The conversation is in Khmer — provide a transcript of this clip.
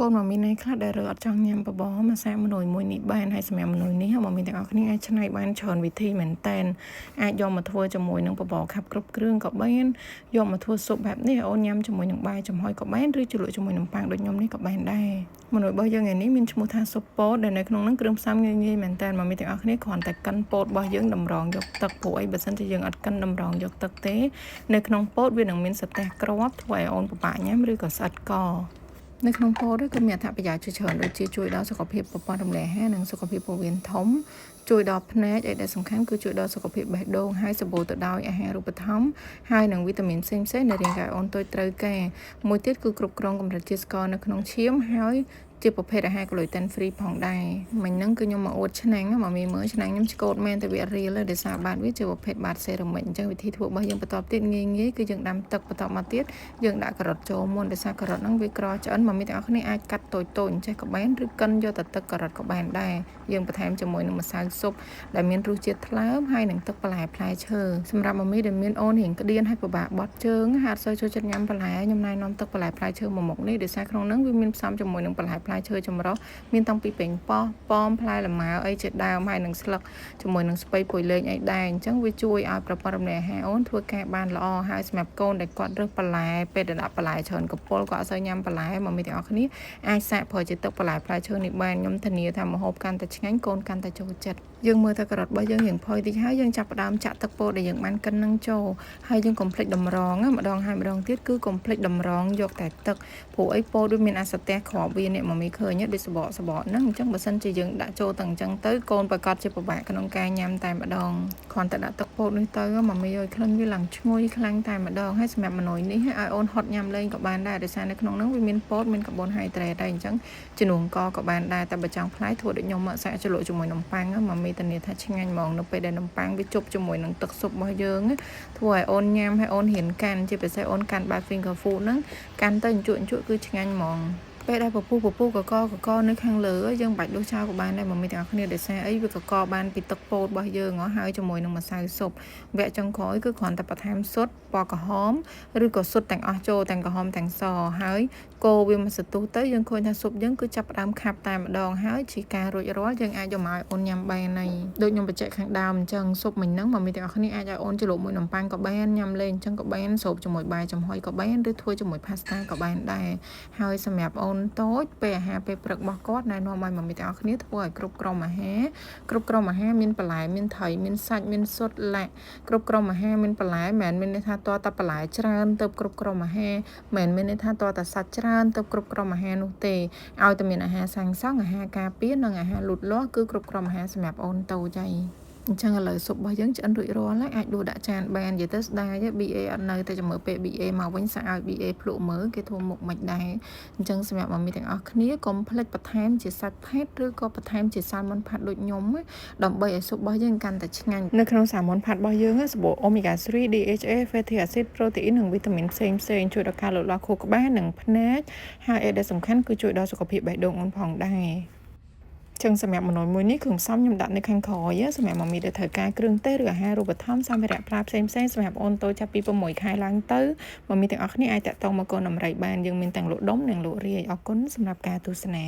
កូនមកមានន័យខ្លះដែលរកអត់ចង់ញ៉ាំបបរមកសាកមនុយមួយនេះបានហើយសម្រាប់មនុយនេះមកមានទាំងអស់គ្នាអាចច្នៃបានច្រើនវិធីមែនតែនអាចយកមកធ្វើជាមួយនឹងបបរខាប់គ្រប់គ្រឿងក៏បានយកមកធ្វើស៊ុបបែបនេះអូនញ៉ាំជាមួយនឹងបាយចំហុយក៏បានឬជ្រលក់ជាមួយនឹងប៉ាំងដូចខ្ញុំនេះក៏បានដែរមនុយរបស់យើងថ្ងៃនេះមានឈ្មោះថាស៊ុបពោតដែលនៅក្នុងនោះគ្រឿងផ្សំងាយៗមែនតែនមកមានទាំងអស់គ្នាគ្រាន់តែកិនពោតរបស់យើងតម្រង់យកទឹកព្រោះអីបើសិនជាយើងអត់កិនតម្រង់យកទឹកទេនៅក្នុងពោតវានឹងមានសរទះគ្រាប់ធ្វើឲ្យអូនពិបាកញ៉ាំឬក៏ស្អិតកនៅក្នុងពោតគឺមានអត្ថប្រយោជន៍ជាច្រើនដូចជាជួយដល់សុខភាពប្រព័ន្ធរំលាយអាហារនិងសុខភាពពោះវៀនធំជួយដល់ភ្នែកឯដែលសំខាន់គឺជួយដល់សុខភាពបេះដូងហើយសម្បូរទៅដោយអាហារូបត្ថម្ភហើយនិងវីតាមីនផ្សេងៗដែលរាងកាយអូនត្រូវការមួយទៀតគឺគ្រប់គ្រងកម្រិតជាតិស្ករនៅក្នុងឈាមហើយជាប្រភេទអាហារ gluten free ផងដែរមិញហ្នឹងគឺខ្ញុំមកអួតឆ្នាំងមកមើលឆ្នាំងខ្ញុំឆ្កូតមែនតែវារៀលដោយសារបាតវាជាប្រភេទបាតសេរ៉ាមិចអញ្ចឹងវិធីធ្វើរបស់យើងបន្តទៀតងាយៗគឺយើងដាំទឹកបន្តមកទៀតយើងដាក់ការ៉ុតចូលមុនដោយសារការ៉ុតហ្នឹងវាក្រឆ្អិនមកមានទាំងអស់គ្នាអាចកាត់តូចៗអញ្ចេះក៏បានឬកិនយកតែទឹកការ៉ុតក៏បានដែរយើងបន្ថែមជាមួយនឹងម្សៅស៊ុបដែលមានរសជាតិថ្លើមហើយនឹងទឹកបន្លែផ្លែឈើសម្រាប់មីដែលមានអូនរៀងក្តៀនហើយពិបាកបត់ជើងហាត់សូវចូលចិត្តញ៉ាំបន្លែខ្ញុំណែនាំទឹកបន្លែផ្លែឈើមួយមុខនេះដោយសារក្នុងហ្នឹងវាមានផ្សំជាមួយនឹងបន្លែផ្លែឈើចម្រុះមានតាំងពីពេញប៉ោះប៉ោមផ្លែលម៉ើអីជាដើមហើយនឹងស្លឹកជាមួយនឹងស្ពៃពុយលេងអីដែរអញ្ចឹងវាជួយឲ្យប្រព័ន្ធរំលាយអាហារអូនធ្វើការបានល្អហើយសម្រាប់កូនដែលគាត់រើសបន្លែពេលដែលដាក់បន្លែច្រើនកពុលគាត់អត់សូវញ៉ាំបន្លែមកមានទាំងអស់គ្នាអាចសាកប្រើជាទឹកបន្លែផ្លែឈើនេះបានខ្ញុំធានាថាម្ហូបកាន់តែឆ្ងាញ់កូនកាន់តែចូលចិត្តយើងមើលតែការ៉ុតរបស់យើងរៀងផុយតិចហើយយើងចាប់ផ្ដើមចាក់ទឹកពោតដែលយើងបានកិននឹងចូលហើយយើងកុំភ្លេចតម្រងម្ដងហើយម្ដងទៀតគឺកុំភ្លេចតម្រងយកតែទឹកព្រោះអីពោតវាមានអាសតះគ្រាប់វាអ្នកមកមានឃើញដូចសបកហ្នឹងអញ្ចឹងបើសិនជាយើងដាក់ចូលទាំងអញ្ចឹងទៅកូនប្រកាសជាពិបាកក្នុងការញ៉ាំតែម្ដងគ្រាន់តែដាក់ទឹកពោតនេះទៅមកមីឲ្យក្លិនវាឡើងឈ្ងុយខ្លាំងតែម្ដងហើយសម្រាប់មនុយនេះឲ្យអូនហត់ញ៉ាំលេងក៏បានដែរដោយសារនៅក្នុងហ្នឹងវាមានពោតមានកាបូនហៃដ្រេតដែរអញ្ចឹងជំនួសកក៏បានដែរតែបើចង់ផ្លែធ្វើដូចខ្ញុំមកសាកជ្រលក់ជាមួយនំប៉័ងមកមីធានាថាឆ្ងាញ់ហ្មងនៅពេលដែលនំប៉័ងវាជប់ជាមួយនឹងទឹកស៊ុបរបស់យើងធ្វើឲ្យអូនញ៉ាំហើយអូនហ៊ានកាន់ជាពិសេសអូនកាន់បែប finger food ហ្នឹងកាន់ទៅអញ្ជក់គឺឆ្ងាញ់ហ្មងពេលដែលពពុះកកនៅខាងលើយើងបាច់ដួសចោលក៏បានដែរមកមានទាំងអស់គ្នាដោយសារអីវាកកបានពីទឹកពោតរបស់យើងហើយជាមួយនឹងម្សៅស៊ុបវគ្គចុងក្រោយគឺគ្រាន់តែបន្ថែមស៊ុតពណ៌ក្រហមឬក៏ស៊ុតទាំងអស់ចូលទាំងក្រហមទាំងសហើយកូរវាមួយសន្ទុះទៅយើងឃើញថាស៊ុបយើងគឺចាប់ផ្ដើមខាប់តែម្ដងហើយជាការរួចរាល់យើងអាចយកមកឲ្យអូនញ៉ាំបានហើយដូចខ្ញុំបញ្ជាក់ខាងដើមអញ្ចឹងស៊ុបមិញហ្នឹងមកមានទាំងអស់គ្នាអាចឲ្យអូនជ្រលក់មួយនំប៉័ងក៏បានញ៉ាំលេងអញ្ចឹងក៏បានស្រូបជាមួយបាយចំហុយក៏បានឬធ្វើជាមួយ pasta ក៏បានដែរហើយសម្រាប់អូនតូចពេលអាហារពេលព្រឹករបស់គាត់ណែនាំឲ្យមកមានទាំងអស់គ្នាធ្វើឲ្យគ្រប់ក្រុមអាហារមានបន្លែមានត្រីមានសាច់មានស៊ុតឡាក់គ្រប់ក្រុមអាហារមានបន្លែមិនមែនមានន័យថាតើតែបន្លែច្រើនទៅគ្រប់ក្រុមអាហារមិនមែនមានន័យថាតើតែសាច់ច្រើនទៅគ្រប់ក្រុមអាហារនោះទេឲ្យតែមានអាហារសាំងសង់អាហារការពារនិងអាហារលូតលាស់គឺគ្រប់ក្រុមអាហារសម្រាប់អូនតូចហើយអញ្ចឹងឥឡូវស៊ុបរបស់យើងឆ្អិនរួចរាល់ហើយអាចដួសដាក់ចានបាននិយាយទៅស្ដាយ BA អត់នៅតែចាំមើលពេល BA មកវិញសាកឲ្យ BA ភ្លក់មើលគេធ្វើមុខមិនដែរអញ្ចឹងសម្រាប់មីទាំងអស់គ្នាកុំភ្លេចបន្ថែមជាសាច់ផេតឬក៏បន្ថែមជាសាល់ម៉ុនផាត់ដូចខ្ញុំដើម្បីឲ្យស៊ុបរបស់យើងកាន់តែឆ្ងាញ់នៅក្នុងសាល់ម៉ុនផាត់របស់យើងសម្បូរ omega 3 DHA fatty acid protein និងវីតាមីនផ្សេងជួយដល់ការលូតលាស់ខួរក្បាលនិងភ្នែកហើយដែលសំខាន់គឺជួយដល់សុខភាពបេះដូងអូនផងដែរចឹងសម្រាប់មនុយមួយនេះគ្រឿងផ្សំខ្ញុំដាក់នៅខាងក្រោយសម្រាប់មកមីដែលត្រូវការគ្រឿងទេសឬអាហារូបត្ថម្ភសម្ភារៈប្រើផ្សេងសម្រាប់អូនតូចចាប់ពី6ខែឡើងទៅមកមីទាំងអស់គ្នាអាចតាក់ទងមកកូនដំរីបានយើងមានទាំងលក់ដុំនិងលក់រាយអរគុណសម្រាប់ការទស្សនា